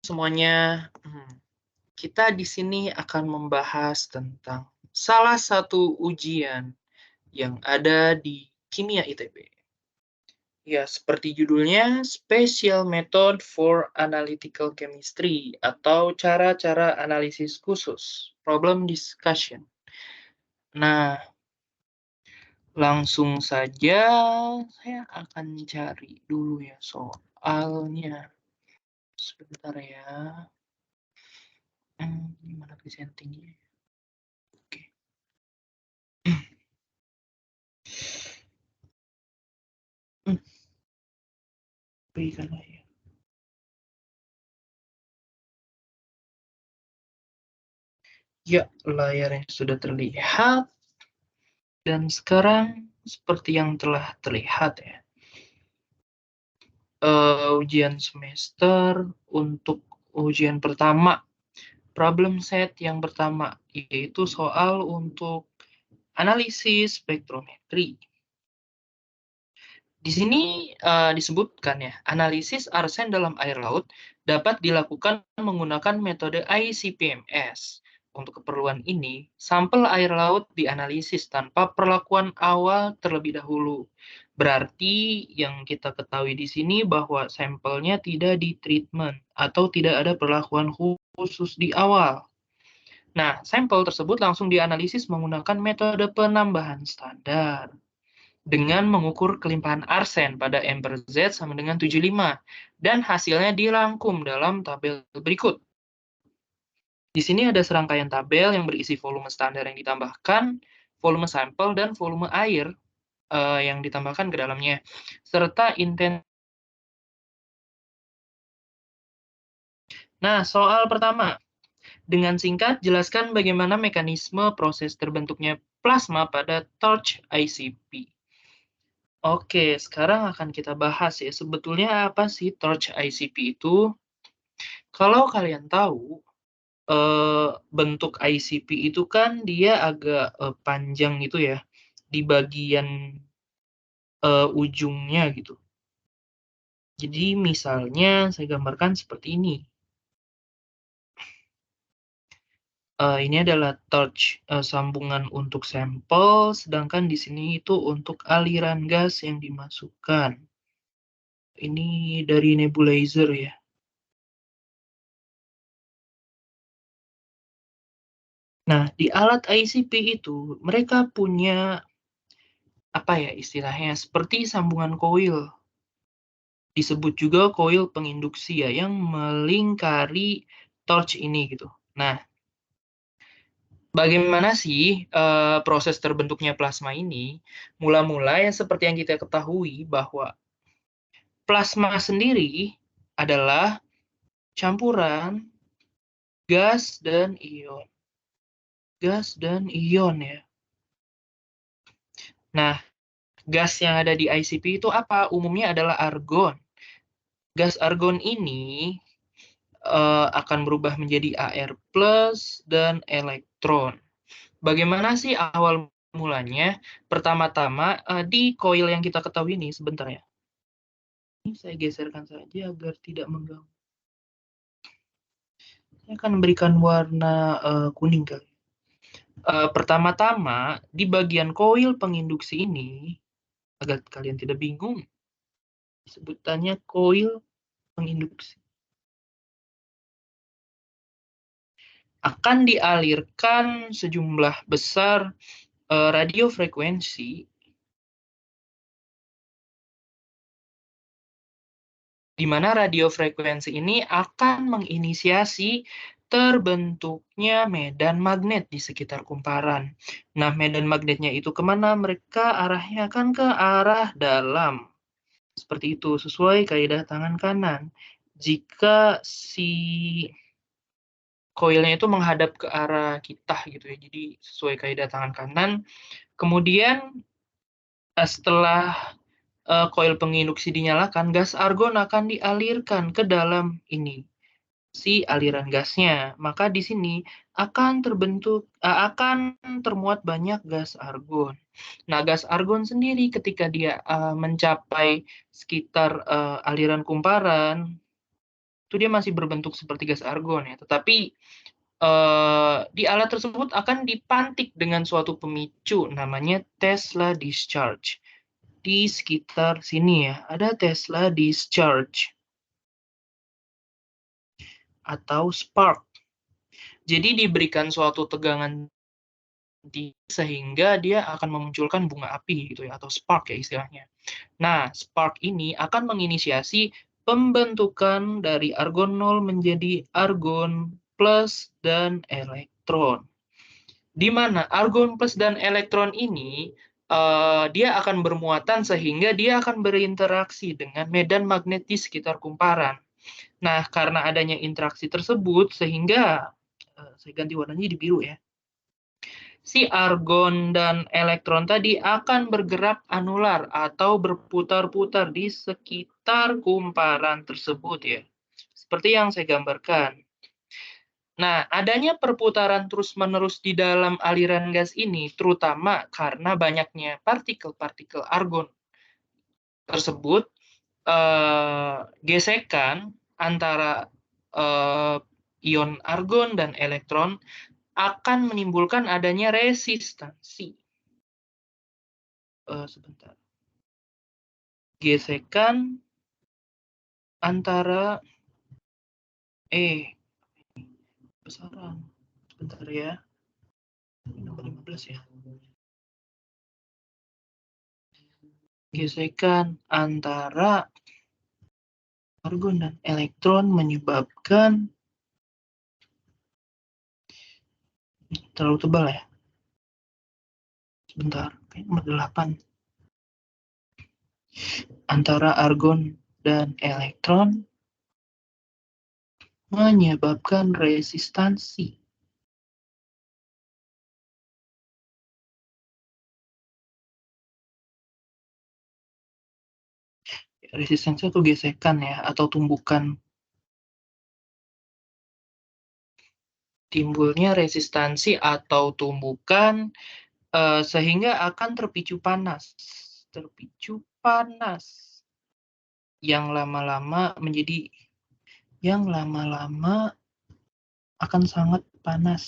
Semuanya, kita di sini akan membahas tentang salah satu ujian yang ada di Kimia ITB. Ya, seperti judulnya, Special Method for Analytical Chemistry, atau cara-cara analisis khusus, problem discussion. Nah, langsung saja saya akan cari dulu ya soalnya. Sebentar ya. Gimana presentingnya? Oke. Berikan ya. Ya, layarnya sudah terlihat. Dan sekarang seperti yang telah terlihat ya. Ujian semester untuk ujian pertama. Problem set yang pertama, yaitu soal untuk analisis spektrometri. Di sini disebutkan ya, analisis arsen dalam air laut dapat dilakukan menggunakan metode ICP-MS. Untuk keperluan ini, sampel air laut dianalisis tanpa perlakuan awal terlebih dahulu. Berarti yang kita ketahui di sini bahwa sampelnya tidak ditreatment atau tidak ada perlakuan khusus di awal. Nah, sampel tersebut langsung dianalisis menggunakan metode penambahan standar dengan mengukur kelimpahan arsen pada M per Z sama dengan 75. Dan hasilnya dirangkum dalam tabel berikut. Di sini ada serangkaian tabel yang berisi volume standar yang ditambahkan, volume sampel, dan volume air yang ditambahkan ke dalamnya, serta intensitas. Nah, soal pertama. Dengan singkat, jelaskan bagaimana mekanisme proses terbentuknya plasma pada torch ICP. Oke, sekarang akan kita bahas ya, sebetulnya apa sih torch ICP itu? Kalau kalian tahu, bentuk ICP itu kan dia agak panjang gitu ya, di bagian ujungnya gitu. Jadi misalnya saya gambarkan seperti ini. Ini adalah torch sambungan untuk sampel, sedangkan di sini itu untuk aliran gas yang dimasukkan. Ini dari nebulizer ya. Nah, di alat ICP itu mereka punya apa ya istilahnya seperti sambungan koil. Disebut juga koil penginduksi ya yang melingkari torch ini gitu. Nah, bagaimana sih proses terbentuknya plasma ini? Mula-mula ya seperti yang kita ketahui bahwa plasma sendiri adalah campuran gas dan ion. Gas dan ion ya. Nah, gas yang ada di ICP itu apa? Umumnya adalah argon. Gas argon ini akan berubah menjadi Ar plus dan elektron. Bagaimana sih awal mulanya? Pertama-tama di koil yang kita ketahui ini, sebentar ya. Ini saya geserkan saja agar tidak mengganggu. Saya akan memberikan warna kuning kali. Pertama-tama di bagian koil penginduksi ini, agar kalian tidak bingung, sebutannya koil penginduksi. Akan dialirkan sejumlah besar radiofrekuensi, di mana radiofrekuensi ini akan menginisiasi terbentuknya medan magnet di sekitar kumparan. Nah, medan magnetnya itu kemana? Mereka arahnya akan ke arah dalam. Seperti itu, sesuai kaidah tangan kanan. Jika si koilnya itu menghadap ke arah kita gitu ya, jadi sesuai kaidah tangan kanan. Kemudian setelah koil penginduksi dinyalakan, gas argon akan dialirkan ke dalam ini, si aliran gasnya. Maka di sini akan termuat banyak gas argon. Nah, gas argon sendiri ketika dia mencapai sekitar aliran kumparan, itu dia masih berbentuk seperti gas argon ya, tetapi di alat tersebut akan dipantik dengan suatu pemicu namanya Tesla discharge. Di sekitar sini ya, ada Tesla discharge atau spark. Jadi diberikan suatu tegangan tinggi sehingga dia akan memunculkan bunga api gitu ya, atau spark ya istilahnya. Nah, spark ini akan menginisiasi pembentukan dari argon 0 menjadi argon plus dan elektron. Di mana argon plus dan elektron ini dia akan bermuatan sehingga dia akan berinteraksi dengan medan magnet di sekitar kumparan. Nah, karena adanya interaksi tersebut sehingga saya ganti warnanya di biru ya. Si argon dan elektron tadi akan bergerak anular atau berputar-putar di sekitar kumparan tersebut ya. Seperti yang saya gambarkan. Nah, adanya perputaran terus-menerus di dalam aliran gas ini terutama karena banyaknya partikel-partikel argon tersebut, gesekan antara ion argon dan elektron akan menimbulkan adanya resistansi. Sebentar. Gesekan antara besaran. Sebentar ya. Nomor 15 ya. Gesekan antara argon dan elektron menyebabkan terlalu tebal ya. Sebentar, nomor 8. Antara argon dan elektron menyebabkan resistansi. Resistansi atau gesekan ya, atau tumbukan. Timbulnya resistansi atau tumbukan sehingga akan terpicu panas. Terpicu panas. Yang lama-lama akan sangat panas.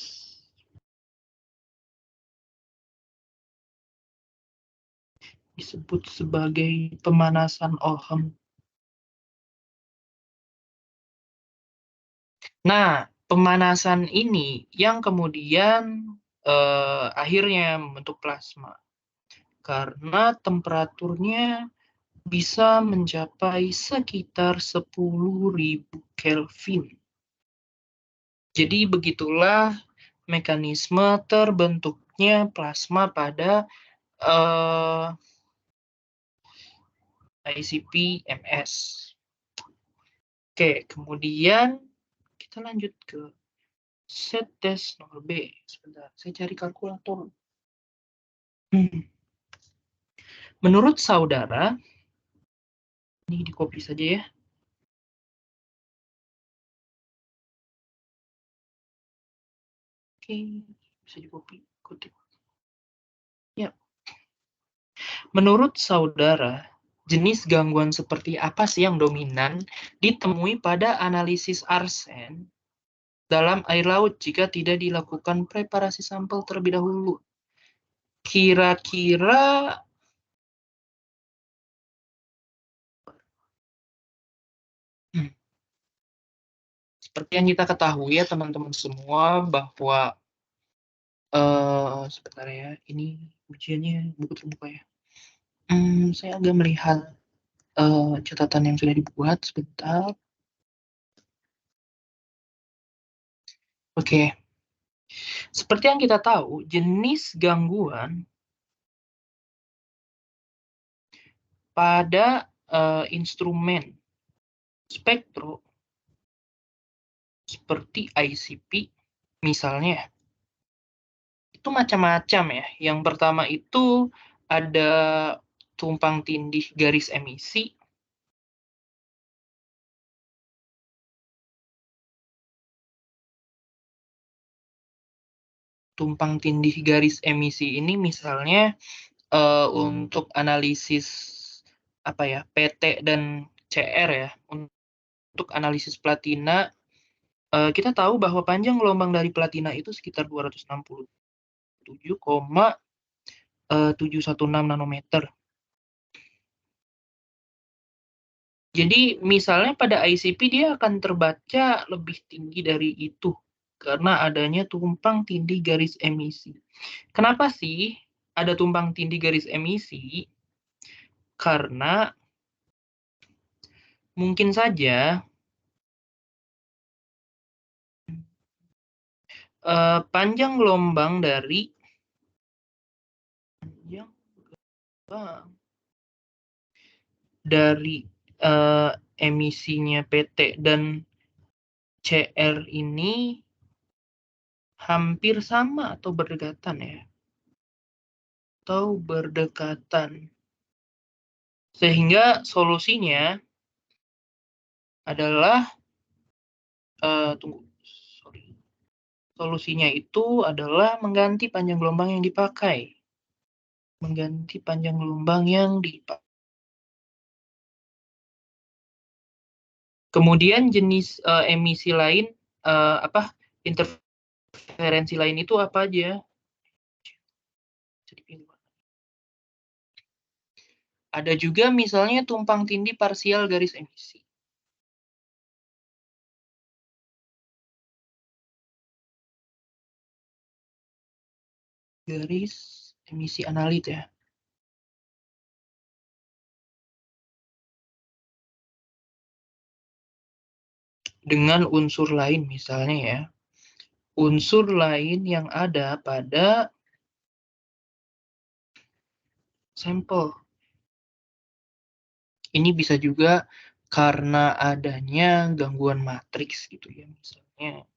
Disebut sebagai pemanasan Ohm. Nah, pemanasan ini yang kemudian akhirnya membentuk plasma. Karena temperaturnya bisa mencapai sekitar 10.000 Kelvin. Jadi begitulah mekanisme terbentuknya plasma pada ICP-MS. Oke, kemudian kita lanjut ke set test nomor B. Sebentar, saya cari kalkulator. Menurut saudara, ini di copy saja ya. Oke, bisa di copy, kutip. Ya. Menurut saudara, jenis gangguan seperti apa sih yang dominan ditemui pada analisis arsen dalam air laut jika tidak dilakukan preparasi sampel terlebih dahulu? Kira-kira seperti yang kita ketahui ya teman-teman semua bahwa sebentar ya, ini ujiannya buku terbuka ya. Saya agak melihat catatan yang sudah dibuat sebentar. Oke. Seperti yang kita tahu, jenis gangguan pada instrumen spektro seperti ICP misalnya itu macam-macam ya. Yang pertama itu ada tumpang tindih garis emisi. Tumpang tindih garis emisi ini misalnya untuk analisis PT dan CR ya. untuk analisis platina, kita tahu bahwa panjang gelombang dari platina itu sekitar 267,716 nanometer. Jadi misalnya pada ICP dia akan terbaca lebih tinggi dari itu karena adanya tumpang tindih garis emisi. Kenapa sih ada tumpang tindih garis emisi? Karena mungkin saja panjang gelombang dari emisinya PT dan CR ini hampir sama atau berdekatan ya. Atau berdekatan. Sehingga solusinya adalah Solusinya itu adalah mengganti panjang gelombang yang dipakai. Mengganti panjang gelombang yang dipakai. Kemudian jenis emisi lain, interferensi lain itu apa aja? Ada juga misalnya tumpang tindih parsial garis emisi. Garis emisi analit ya. Dengan unsur lain misalnya ya. Unsur lain yang ada pada sampel. Ini bisa juga karena adanya gangguan matriks gitu ya misalnya.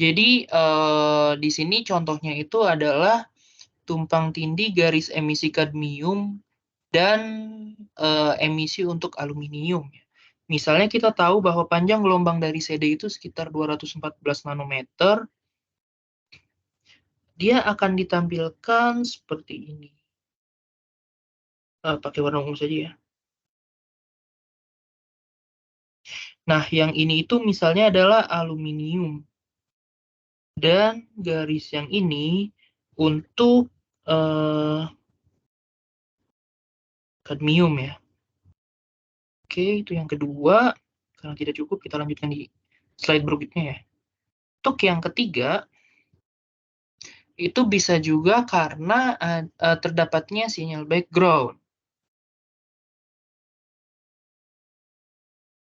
Jadi di sini contohnya itu adalah tumpang tindih garis emisi kadmium dan emisi untuk aluminium. Misalnya kita tahu bahwa panjang gelombang dari CD itu sekitar 214 nanometer. Dia akan ditampilkan seperti ini. Pakai warna ungu saja ya. Nah, yang ini itu misalnya adalah aluminium. Dan garis yang ini untuk kadmium ya. Oke, itu yang kedua. Karena tidak cukup, kita lanjutkan di slide berikutnya ya. Untuk yang ketiga, itu bisa juga karena terdapatnya sinyal background.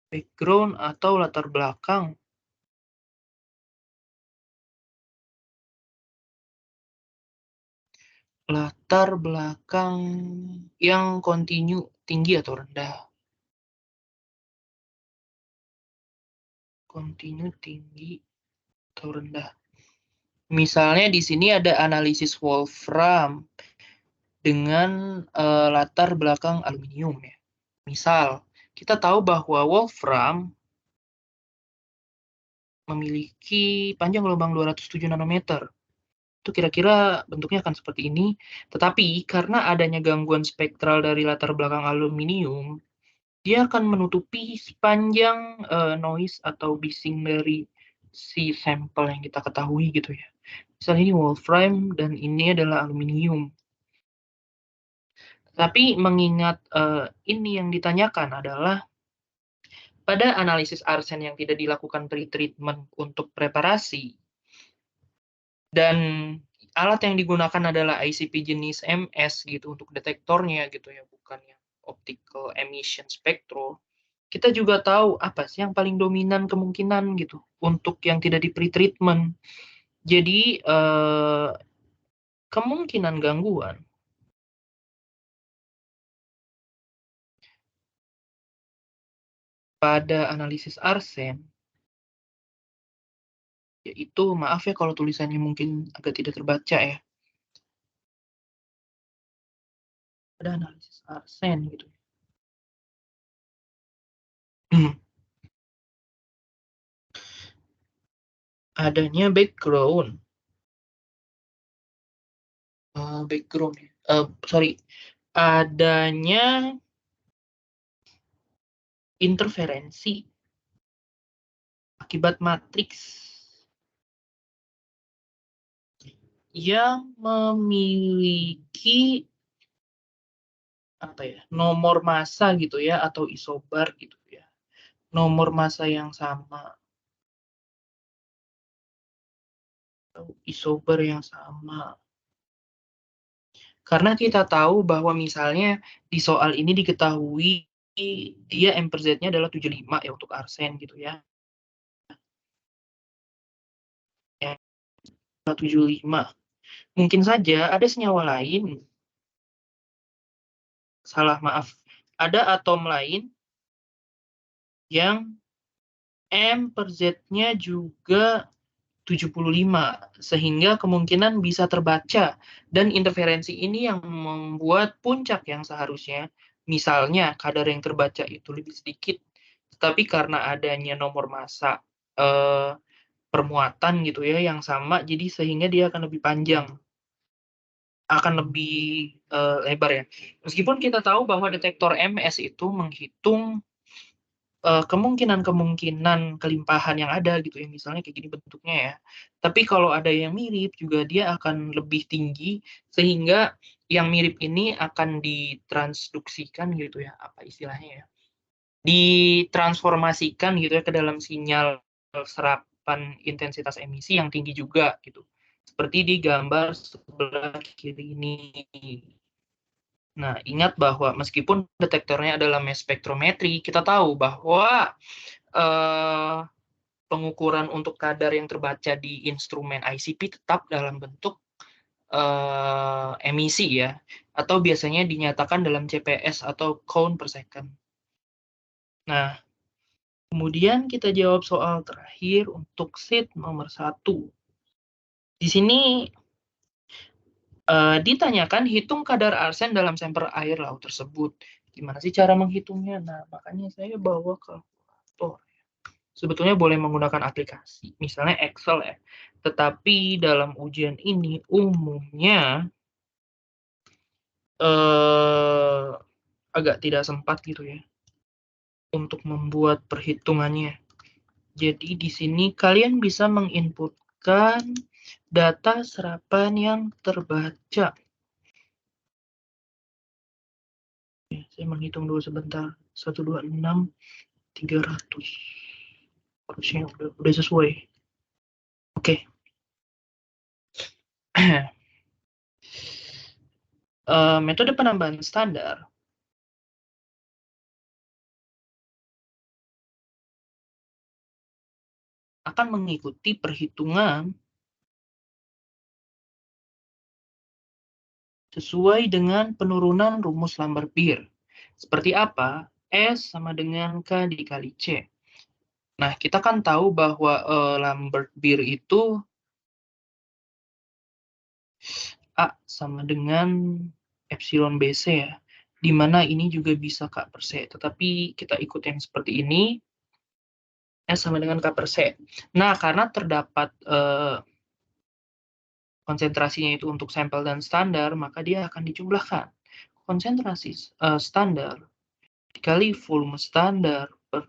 Background atau latar belakang. Latar belakang yang kontinu tinggi atau rendah. Kontinu tinggi atau rendah. Misalnya di sini ada analisis Wolfram dengan latar belakang aluminium ya. Misal, kita tahu bahwa Wolfram memiliki panjang gelombang 207 nanometer. Itu kira-kira bentuknya akan seperti ini. Tetapi karena adanya gangguan spektral dari latar belakang aluminium, dia akan menutupi sepanjang noise atau bising dari si sampel yang kita ketahui gitu ya. Misalnya ini wolfram dan ini adalah aluminium. Tapi mengingat ini yang ditanyakan adalah pada analisis arsen yang tidak dilakukan pre-treatment untuk preparasi dan alat yang digunakan adalah ICP jenis MS gitu untuk detektornya gitu ya, bukan yang optical emission spectro. Kita juga tahu apa sih yang paling dominan kemungkinan gitu untuk yang tidak di pre-treatment. Jadi kemungkinan gangguan pada analisis arsen, yaitu maaf ya kalau tulisannya mungkin agak tidak terbaca ya. Pada analisis arsen gitu. Adanya background ya. Sorry, adanya interferensi akibat matriks yang memiliki nomor massa gitu ya, atau isobar gitu ya, nomor massa yang sama atau isobar yang sama. Karena kita tahu bahwa misalnya di soal ini diketahui dia M per Z-nya adalah 75 ya untuk arsen gitu ya. 75. Mungkin saja ada senyawa lain, ada atom lain yang M per Z-nya juga 75, sehingga kemungkinan bisa terbaca, dan interferensi ini yang membuat puncak yang seharusnya, misalnya kadar yang terbaca itu lebih sedikit, tetapi karena adanya nomor massa permuatan gitu ya yang sama, jadi sehingga dia akan lebih panjang, akan lebih lebar ya. Meskipun kita tahu bahwa detektor MS itu menghitung kemungkinan kelimpahan yang ada gitu ya, misalnya kayak gini bentuknya ya. Tapi kalau ada yang mirip juga dia akan lebih tinggi, sehingga yang mirip ini akan ditransduksikan gitu ya, apa istilahnya ya, ditransformasikan gitu ya ke dalam sinyal serapan intensitas emisi yang tinggi juga gitu. Seperti di gambar sebelah kiri ini. Nah, ingat bahwa meskipun detektornya adalah mass spektrometri, kita tahu bahwa pengukuran untuk kadar yang terbaca di instrumen ICP tetap dalam bentuk emisi ya, atau biasanya dinyatakan dalam CPS atau count per second. Nah, kemudian kita jawab soal terakhir untuk sheet nomor 1. Di sini ditanyakan hitung kadar arsen dalam sampel air laut tersebut. Gimana sih cara menghitungnya? Nah, makanya saya bawa kalkulator. Sebetulnya boleh menggunakan aplikasi, misalnya Excel ya. Tetapi dalam ujian ini umumnya agak tidak sempat gitu ya untuk membuat perhitungannya. Jadi di sini kalian bisa menginputkan data serapan yang terbaca. Saya menghitung dulu sebentar. 126 300. Harusnya udah sesuai. Oke. Metode penambahan standar akan mengikuti perhitungan sesuai dengan penurunan rumus Lambert-Beer. Seperti apa? S sama dengan K dikali C. Nah, kita kan tahu bahwa Lambert-Beer itu A sama dengan epsilon BC ya, di mana ini juga bisa K per C. Tetapi kita ikut yang seperti ini, S sama dengan K per C. Nah, karena terdapat konsentrasinya itu untuk sampel dan standar, maka dia akan dijumlahkan. Konsentrasi standar dikali volume standar per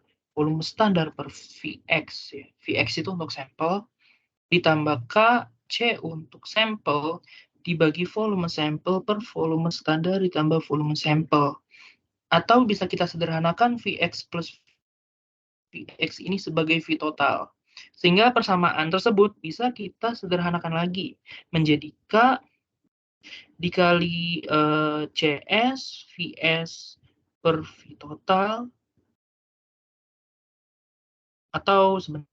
Vx ya. Vx itu untuk sampel ditambah K C untuk sampel dibagi volume sampel per volume standar ditambah volume sampel. Atau bisa kita sederhanakan Vx plus Vx ini sebagai V total. Sehingga persamaan tersebut bisa kita sederhanakan lagi menjadi K dikali CS Vs per V total, atau sebentar,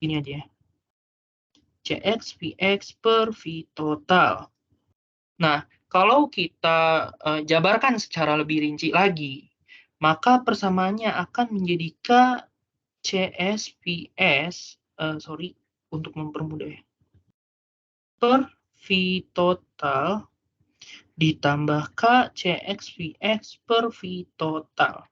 ini aja ya, CX Vx per V total. Nah, kalau kita jabarkan secara lebih rinci lagi, maka persamaannya akan menjadi K CS Vs, untuk mempermudah ya, per V total ditambah K CX Vx per V total.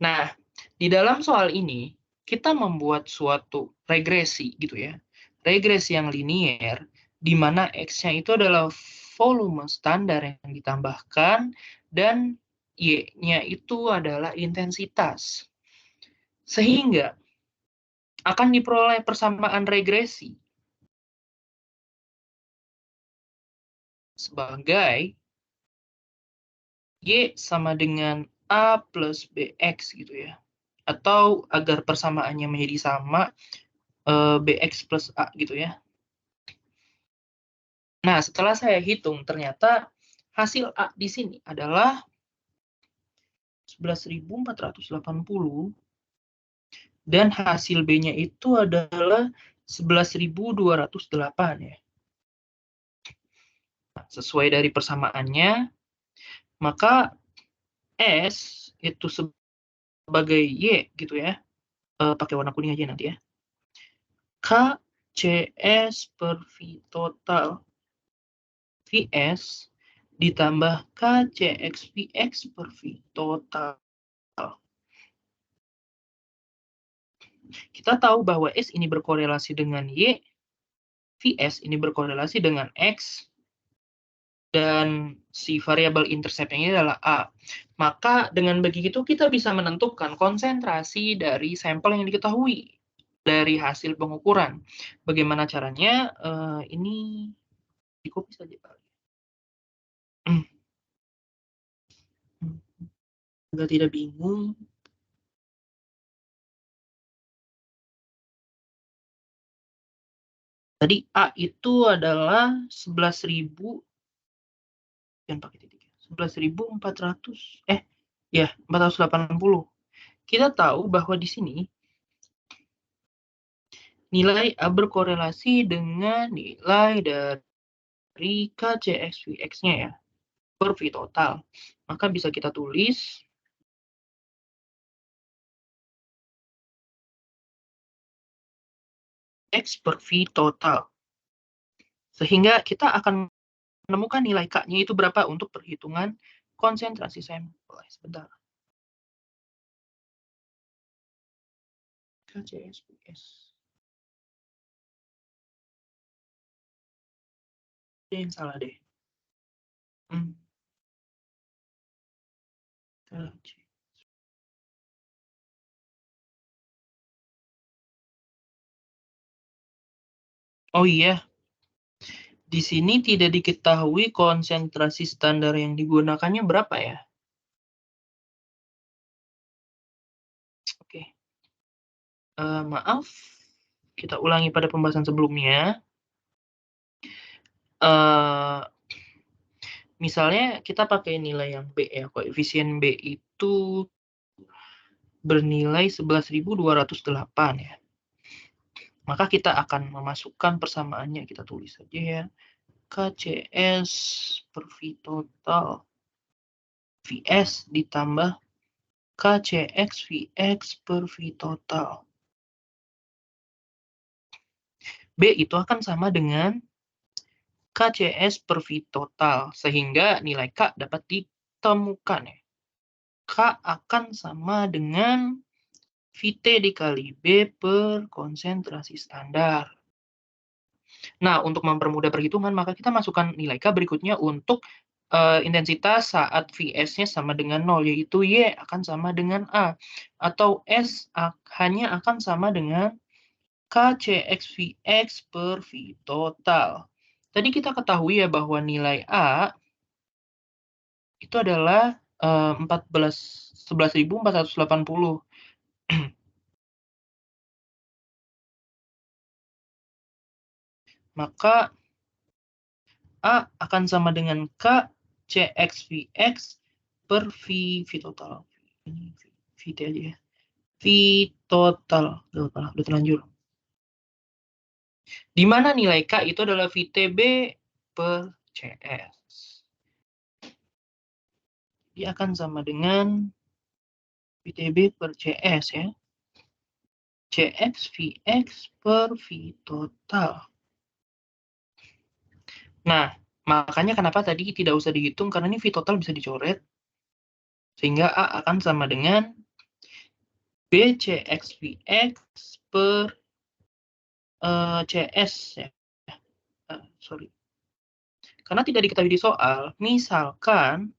Nah, di dalam soal ini, kita membuat suatu regresi gitu ya. Regresi yang linier, di mana X-nya itu adalah volume standar yang ditambahkan, dan Y-nya itu adalah intensitas. Sehingga akan diperoleh persamaan regresi sebagai Y sama dengan A plus BX gitu ya. Atau agar persamaannya menjadi sama, BX plus A gitu ya. Nah, setelah saya hitung, ternyata hasil A di sini adalah 11.480 dan hasil B-nya itu adalah 11.208 ya. Nah, sesuai dari persamaannya, maka S itu sebagai Y gitu ya. Pakai warna kuning aja nanti ya. KCS per V total VS ditambah KCX VX per V total. Kita tahu bahwa S ini berkorelasi dengan Y, VS ini berkorelasi dengan X, dan si variabel interceptnya ini adalah A. Maka dengan begitu kita bisa menentukan konsentrasi dari sampel yang diketahui dari hasil pengukuran. Bagaimana caranya? Ini di copy saja Pak. Agar tidak bingung. Tadi A itu adalah 11.000, jangan pakai titik, 11.400, ya 480. Kita tahu bahwa di sini nilai A berkorelasi dengan nilai dari KCXVX-nya ya, per V total. Maka bisa kita tulis X per V total. Sehingga kita akan menemukan nilai K-nya itu berapa untuk perhitungan konsentrasi sampel. Sebentar. KCSVS. Ada yang salah deh. Oh iya, di sini tidak diketahui konsentrasi standar yang digunakannya berapa ya? Oke. Maaf, kita ulangi pada pembahasan sebelumnya. Misalnya kita pakai nilai yang B ya, koefisien B itu bernilai 11.208 ya. Maka kita akan memasukkan persamaannya, kita tulis saja ya. KCS per V total VS ditambah KCX VX per V total. B itu akan sama dengan KCS per V total, sehingga nilai K dapat ditemukan ya. K akan sama dengan VT dikali B per konsentrasi standar. Nah, untuk mempermudah perhitungan, maka kita masukkan nilai K berikutnya untuk intensitas saat VS-nya sama dengan 0, yaitu Y akan sama dengan A. Atau S hanya akan sama dengan KCXVX per V total. Tadi kita ketahui ya bahwa nilai A itu adalah 11.480. Maka A akan sama dengan K CXVX per V total. Ini VT aja ya. V total. Udah terlanjur. Di mana nilai K itu adalah VTB per CS. Dia akan sama dengan VTB per CS ya. CXVX per V total. Nah, makanya kenapa tadi tidak usah dihitung, karena ini V total bisa dicoret. Sehingga A akan sama dengan BCXVX per CS ya. Sorry. Karena tidak diketahui di soal, misalkan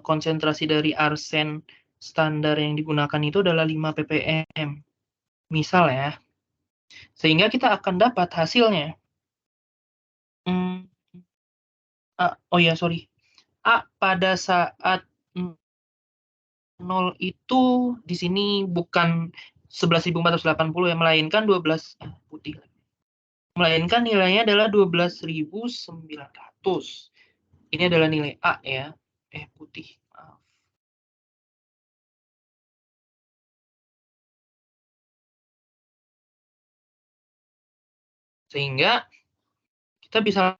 konsentrasi dari arsen standar yang digunakan itu adalah 5 ppm, misal ya. Sehingga kita akan dapat hasilnya. Oh ya, sorry. A pada saat 0 itu di sini bukan 11.480 ya, melainkan putih. Melainkan nilainya adalah 12.900. Ini adalah nilai A ya. Putih. Maaf. Sehingga kita bisa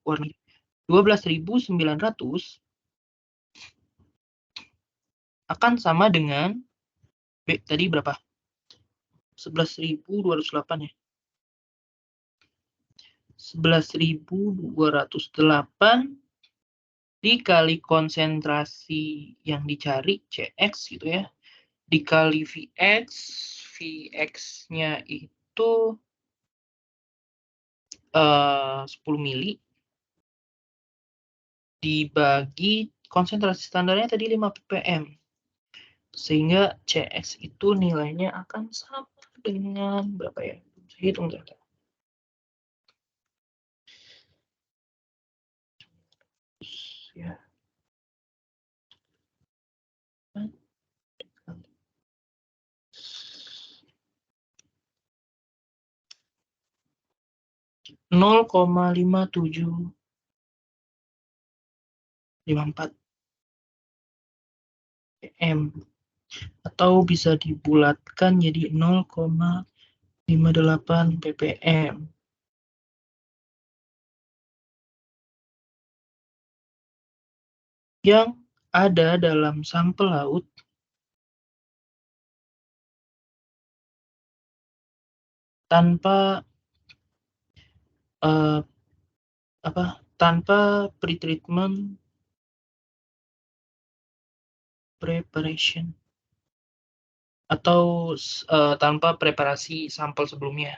12.900 akan sama dengan B tadi berapa? 11.208 ya. 11.208 dikali konsentrasi yang dicari CX gitu ya, dikali VX, VX-nya itu 10 mili dibagi konsentrasi standarnya tadi 5 ppm, sehingga CX itu nilainya akan sama dengan berapa ya? Saya hitung ternyata. Ya. 0,5754 pm, atau bisa dibulatkan jadi 0,58 ppm. Yang ada dalam sampel laut tanpa pretreatment preparation atau tanpa preparasi sampel sebelumnya.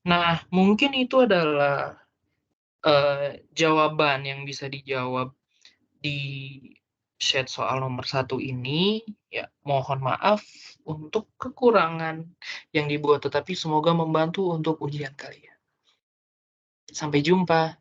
Nah, mungkin itu adalah jawaban yang bisa dijawab di set soal nomor 1 ini. Ya, mohon maaf untuk kekurangan yang dibuat, tetapi semoga membantu untuk ujian kalian. Sampai jumpa.